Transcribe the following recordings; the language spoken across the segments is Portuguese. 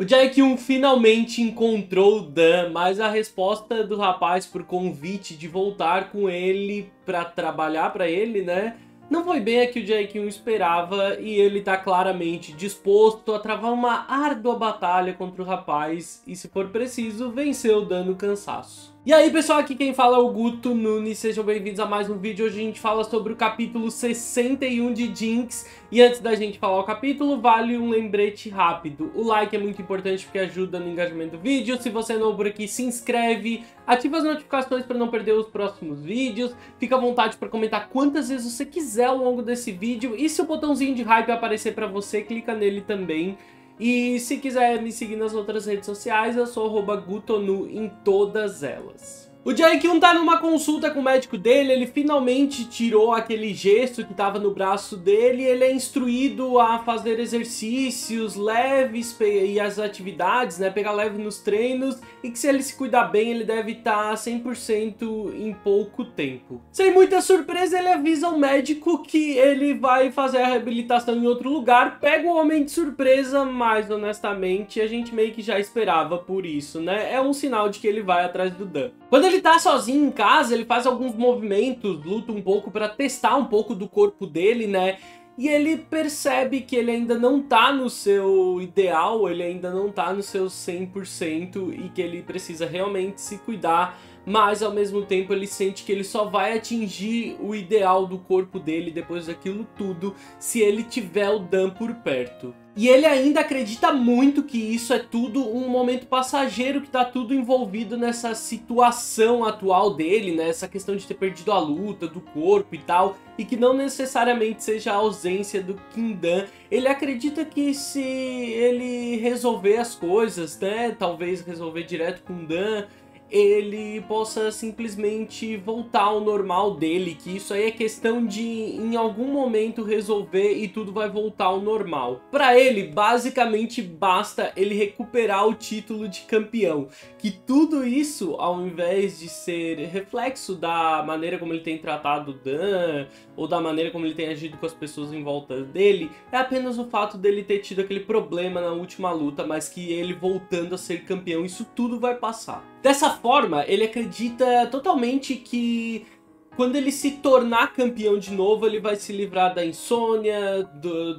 O Jae-kyun finalmente encontrou o Dan, mas a resposta do rapaz por convite de voltar com ele pra trabalhar pra ele, né? Não foi bem a que o Jae-kyun esperava e ele tá claramente disposto a travar uma árdua batalha contra o rapaz e, se for preciso, vencer o Dan no cansaço. E aí pessoal, aqui quem fala é o Guto Nunes, sejam bem-vindos a mais um vídeo. Hoje a gente fala sobre o capítulo 61 de Jinx. E antes da gente falar o capítulo, vale um lembrete rápido. O like é muito importante porque ajuda no engajamento do vídeo. Se você é novo por aqui, se inscreve, ativa as notificações para não perder os próximos vídeos. Fica à vontade para comentar quantas vezes você quiser ao longo desse vídeo. E se o botãozinho de hype aparecer para você, clica nele também. E se quiser me seguir nas outras redes sociais, eu sou @gutonu em todas elas. O Jae-kyun tá numa consulta com o médico dele, ele finalmente tirou aquele gesso que tava no braço dele, ele é instruído a fazer exercícios leves e as atividades, né, pegar leve nos treinos, e que se ele se cuidar bem, ele deve estar 100% em pouco tempo. Sem muita surpresa, ele avisa o médico que ele vai fazer a reabilitação em outro lugar, pega o homem de surpresa, mas honestamente a gente meio que já esperava por isso, né, é um sinal de que ele vai atrás do Dan. Quando ele tá sozinho em casa, ele faz alguns movimentos, luta um pouco pra testar um pouco do corpo dele, né? E ele percebe que ele ainda não tá no seu ideal, ele ainda não tá no seu 100% e que ele precisa realmente se cuidar, mas ao mesmo tempo ele sente que ele só vai atingir o ideal do corpo dele depois daquilo tudo se ele tiver o Dan por perto. E ele ainda acredita muito que isso é tudo um momento passageiro, que tá tudo envolvido nessa situação atual dele, né? Essa questão de ter perdido a luta, do corpo e tal, e que não necessariamente seja a ausência do Kindan. Ele acredita que se ele resolver as coisas, né? Talvez resolver direto com o Dan, ele possa simplesmente voltar ao normal dele, que isso aí é questão de em algum momento resolver e tudo vai voltar ao normal. Pra ele, basicamente basta ele recuperar o título de campeão, que tudo isso, ao invés de ser reflexo da maneira como ele tem tratado o Dan, ou da maneira como ele tem agido com as pessoas em volta dele, é apenas o fato dele ter tido aquele problema na última luta, mas que ele voltando a ser campeão, isso tudo vai passar. Dessa forma, ele acredita totalmente que quando ele se tornar campeão de novo, ele vai se livrar da insônia,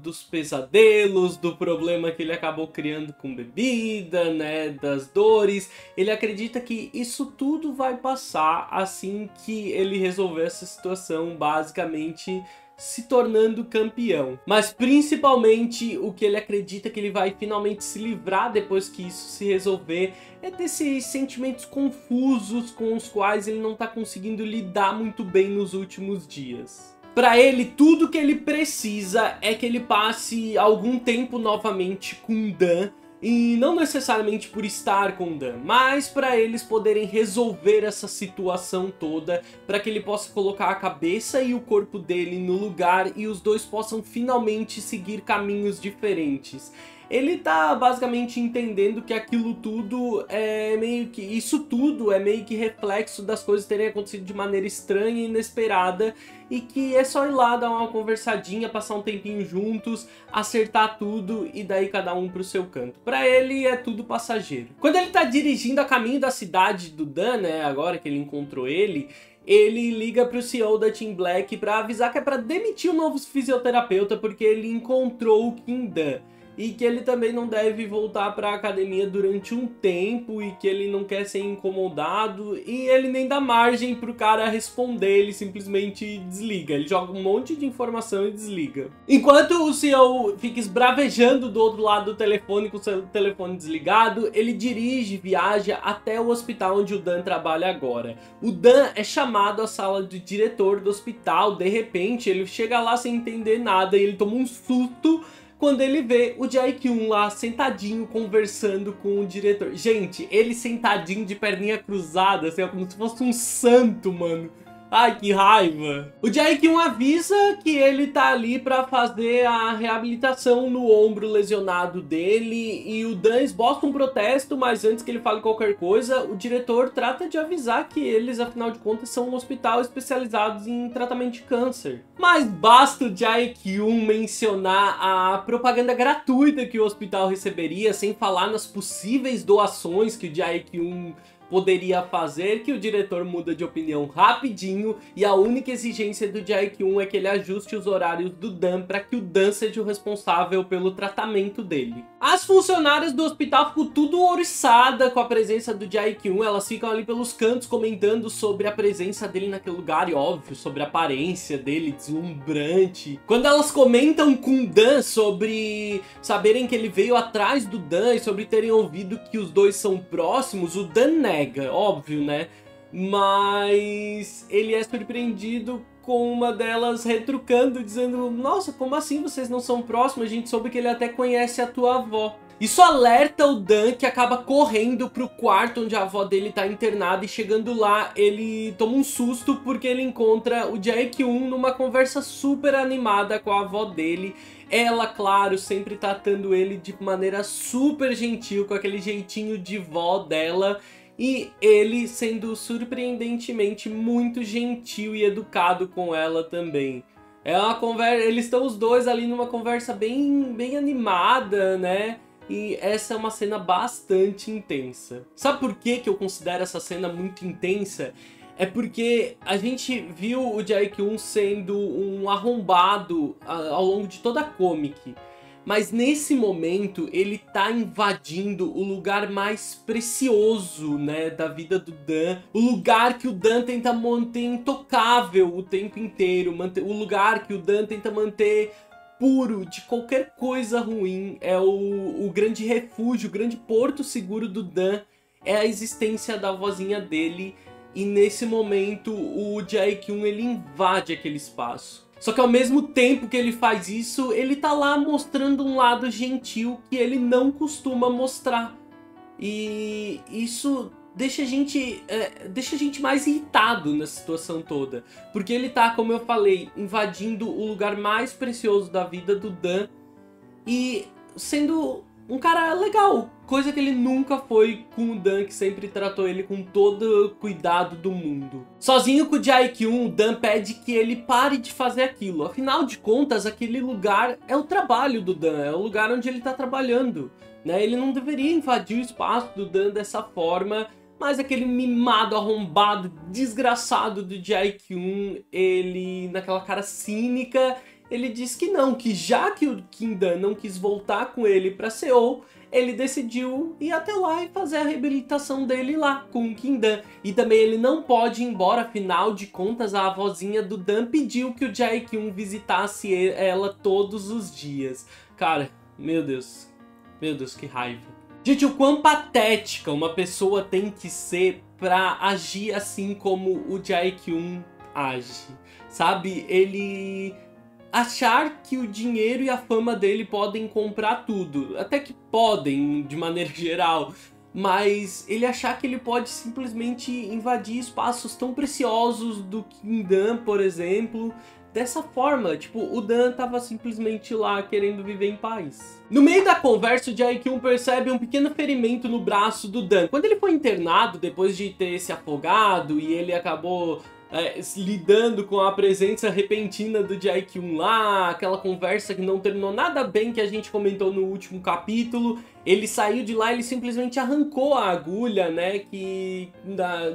dos pesadelos, do problema que ele acabou criando com bebida, né, das dores. Ele acredita que isso tudo vai passar assim que ele resolver essa situação, basicamente se tornando campeão. Mas principalmente o que ele acredita que ele vai finalmente se livrar depois que isso se resolver é desses sentimentos confusos com os quais ele não tá conseguindo lidar muito bem nos últimos dias. Pra ele, tudo que ele precisa é que ele passe algum tempo novamente com Dan, e não necessariamente por estar com o Dan, mas para eles poderem resolver essa situação toda, para que ele possa colocar a cabeça e o corpo dele no lugar e os dois possam finalmente seguir caminhos diferentes. Ele tá basicamente entendendo que aquilo tudo é meio que... isso tudo é meio que reflexo das coisas terem acontecido de maneira estranha e inesperada, e que é só ir lá dar uma conversadinha, passar um tempinho juntos, acertar tudo e daí cada um pro seu canto. Pra ele é tudo passageiro. Quando ele tá dirigindo a caminho da cidade do Dan, né, agora que ele encontrou ele liga pro CEO da Team Black pra avisar que é pra demitir o novo fisioterapeuta porque ele encontrou o Kindan. E que ele também não deve voltar para a academia durante um tempo e que ele não quer ser incomodado, e ele nem dá margem pro cara responder, ele simplesmente desliga, ele joga um monte de informação e desliga. Enquanto o CEO fica esbravejando do outro lado do telefone com o seu telefone desligado, ele dirige, viaja até o hospital onde o Dan trabalha agora. O Dan é chamado à sala do diretor do hospital, de repente ele chega lá sem entender nada e ele toma um susto quando ele vê o Jae-kyun lá sentadinho conversando com o diretor. Gente, ele sentadinho de perninha cruzada, assim, como se fosse um santo, mano. Ai, que raiva. O Jae-kyun avisa que ele tá ali pra fazer a reabilitação no ombro lesionado dele e o Dan esboça um protesto, mas antes que ele fale qualquer coisa, o diretor trata de avisar que eles, afinal de contas, são um hospital especializado em tratamento de câncer. Mas basta o Jae-kyun mencionar a propaganda gratuita que o hospital receberia, sem falar nas possíveis doações que o Jae-kyun poderia fazer, que o diretor muda de opinião rapidinho e a única exigência do Jae-kyun é que ele ajuste os horários do Dan para que o Dan seja o responsável pelo tratamento dele. As funcionárias do hospital ficam tudo ouriçada com a presença do Jae-kyun, elas ficam ali pelos cantos comentando sobre a presença dele naquele lugar e, óbvio, sobre a aparência dele deslumbrante. Quando elas comentam com o Dan sobre saberem que ele veio atrás do Dan e sobre terem ouvido que os dois são próximos, o Dan nega, óbvio, né? Mas ele é surpreendido com uma delas retrucando, dizendo: nossa, como assim vocês não são próximos? A gente soube que ele até conhece a tua avó. Isso alerta o Dan, que acaba correndo pro quarto onde a avó dele tá internada, e chegando lá ele toma um susto porque ele encontra o Jae-kyun numa conversa super animada com a avó dele. Ela, claro, sempre tratando ele de maneira super gentil, com aquele jeitinho de vó dela. E ele sendo surpreendentemente muito gentil e educado com ela também. É uma conversa, eles estão os dois ali numa conversa bem animada, né? E essa é uma cena bastante intensa. Sabe por que eu considero essa cena muito intensa? É porque a gente viu o Jae-kyun sendo um arrombado ao longo de toda a comic. Mas nesse momento ele tá invadindo o lugar mais precioso, né, da vida do Dan. O lugar que o Dan tenta manter intocável o tempo inteiro. O lugar que o Dan tenta manter puro de qualquer coisa ruim. É o grande refúgio, o grande porto seguro do Dan. É a existência da vozinha dele. E nesse momento o Jae-kyun ele invade aquele espaço. Só que ao mesmo tempo que ele faz isso, ele tá lá mostrando um lado gentil que ele não costuma mostrar. E isso deixa a gente mais irritado nessa situação toda. Porque ele tá, como eu falei, invadindo o lugar mais precioso da vida do Dan e sendo um cara legal, coisa que ele nunca foi com o Dan, que sempre tratou ele com todo o cuidado do mundo. Sozinho com o Jae-kyun, o Dan pede que ele pare de fazer aquilo. Afinal de contas, aquele lugar é o trabalho do Dan, é o lugar onde ele tá trabalhando, né? Ele não deveria invadir o espaço do Dan dessa forma, mas aquele mimado, arrombado, desgraçado do Jae-kyun, ele, naquela cara cínica, ele diz que não, que já que o Kim-dan não quis voltar com ele pra Seul, ele decidiu ir até lá e fazer a reabilitação dele lá com o Kim-dan. E também ele não pode ir embora, afinal de contas a avózinha do Dan pediu que o Jae-kyun visitasse ela todos os dias. Cara, meu Deus, que raiva. Gente, o quão patética uma pessoa tem que ser pra agir assim como o Jae-kyun age, sabe? Ele achar que o dinheiro e a fama dele podem comprar tudo. Até que podem, de maneira geral. Mas ele achar que ele pode simplesmente invadir espaços tão preciosos do Kim-dan, por exemplo, dessa forma. Tipo, o Dan tava simplesmente lá querendo viver em paz. No meio da conversa, o Jae-kyun percebe um pequeno ferimento no braço do Dan. Quando ele foi internado, depois de ter se afogado e ele acabou lidando com a presença repentina do Jae-kyun lá, aquela conversa que não terminou nada bem que a gente comentou no último capítulo, ele saiu de lá, ele simplesmente arrancou a agulha, né,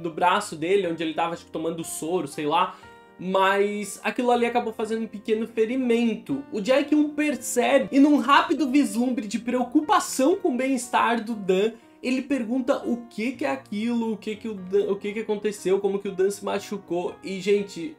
do braço dele, onde ele tava, acho que, tomando soro, sei lá, mas aquilo ali acabou fazendo um pequeno ferimento. O Jae-kyun percebe, e num rápido vislumbre de preocupação com o bem-estar do Dan, ele pergunta o que é aquilo, o que aconteceu, como que o Dan se machucou. E, gente,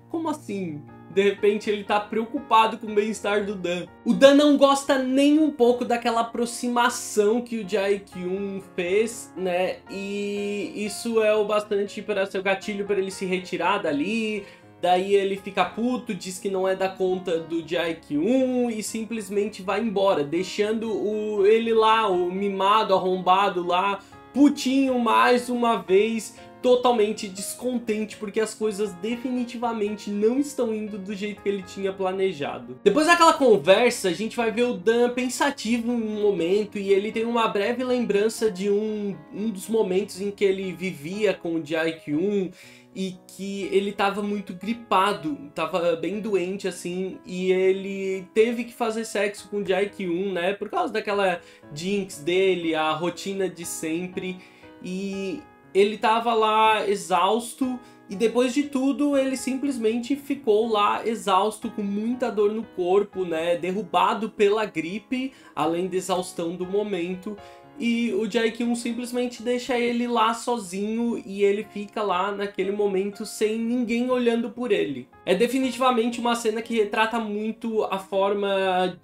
como assim? De repente ele tá preocupado com o bem-estar do Dan. O Dan não gosta nem um pouco daquela aproximação que o Jae-kyun fez, né? E isso é o bastante para ser o gatilho para ele se retirar dali. Daí ele fica puto, diz que não é da conta do Jae-kyun e simplesmente vai embora, deixando ele lá, o mimado, arrombado lá, putinho mais uma vez, totalmente descontente porque as coisas definitivamente não estão indo do jeito que ele tinha planejado. Depois daquela conversa, a gente vai ver o Dan pensativo em um momento e ele tem uma breve lembrança de um dos momentos em que ele vivia com o Jae-kyun e que ele tava muito gripado, tava bem doente assim, e ele teve que fazer sexo com o Jae-kyun, né, por causa daquela jinx dele, a rotina de sempre, e ele tava lá exausto, e depois de tudo ele simplesmente ficou lá exausto, com muita dor no corpo, né, derrubado pela gripe, além da exaustão do momento. E o Jae-kyun simplesmente deixa ele lá sozinho e ele fica lá naquele momento sem ninguém olhando por ele. É definitivamente uma cena que retrata muito a forma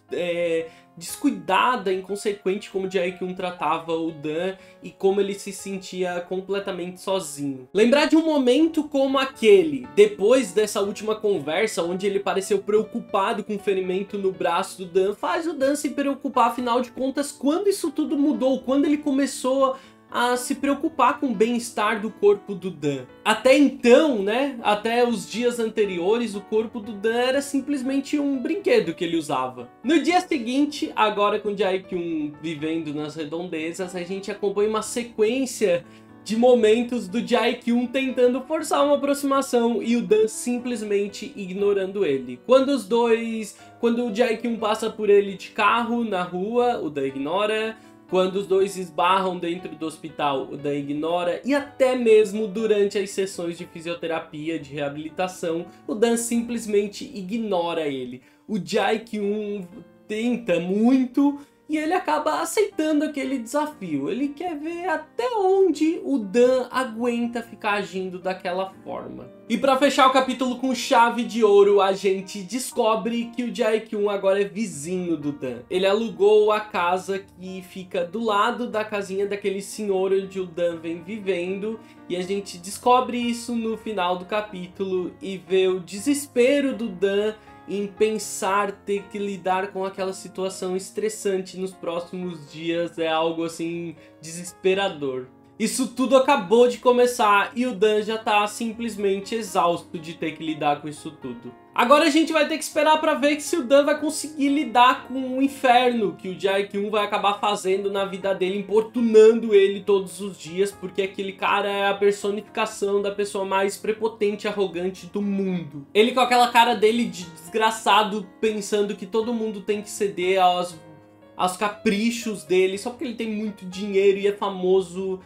descuidada, inconsequente como o Jae-kyun tratava o Dan e como ele se sentia completamente sozinho. Lembrar de um momento como aquele, depois dessa última conversa, onde ele pareceu preocupado com o ferimento no braço do Dan, faz o Dan se preocupar, afinal de contas, quando isso tudo mudou, quando ele começou a se preocupar com o bem-estar do corpo do Dan. Até então, né, até os dias anteriores, o corpo do Dan era simplesmente um brinquedo que ele usava. No dia seguinte, agora com o Jae-kyun vivendo nas redondezas, a gente acompanha uma sequência de momentos do Jae-kyun tentando forçar uma aproximação e o Dan simplesmente ignorando ele. Quando o Jae-kyun passa por ele de carro na rua, o Dan ignora. Quando os dois esbarram dentro do hospital, o Dan ignora. E até mesmo durante as sessões de fisioterapia, de reabilitação, o Dan simplesmente ignora ele. O Jae-kyun tenta muito e ele acaba aceitando aquele desafio. Ele quer ver até onde o Dan aguenta ficar agindo daquela forma. E para fechar o capítulo com chave de ouro, a gente descobre que o Jae-kyun agora é vizinho do Dan. Ele alugou a casa que fica do lado da casinha daquele senhor onde o Dan vem vivendo. E a gente descobre isso no final do capítulo e vê o desespero do Dan em pensar ter que lidar com aquela situação estressante nos próximos dias. É algo assim desesperador. Isso tudo acabou de começar e o Dan já tá simplesmente exausto de ter que lidar com isso tudo. Agora a gente vai ter que esperar pra ver se o Dan vai conseguir lidar com o inferno que o Jae-kyun vai acabar fazendo na vida dele, importunando ele todos os dias, porque aquele cara é a personificação da pessoa mais prepotente e arrogante do mundo. Ele com aquela cara dele de desgraçado, pensando que todo mundo tem que ceder aos caprichos dele, só porque ele tem muito dinheiro e é famoso.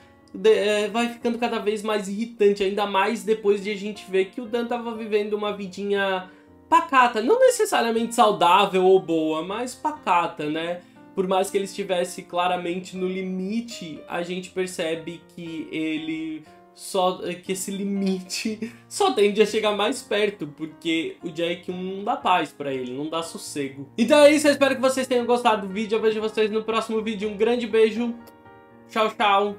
Vai ficando cada vez mais irritante, ainda mais depois de a gente ver que o Dan tava vivendo uma vidinha pacata, não necessariamente saudável ou boa, mas pacata, né? Por mais que ele estivesse claramente no limite, a gente percebe que esse limite só tende a chegar mais perto, porque o Jae-kyun não dá paz pra ele, não dá sossego. Então é isso, eu espero que vocês tenham gostado do vídeo, eu vejo vocês no próximo vídeo, um grande beijo, tchau, tchau!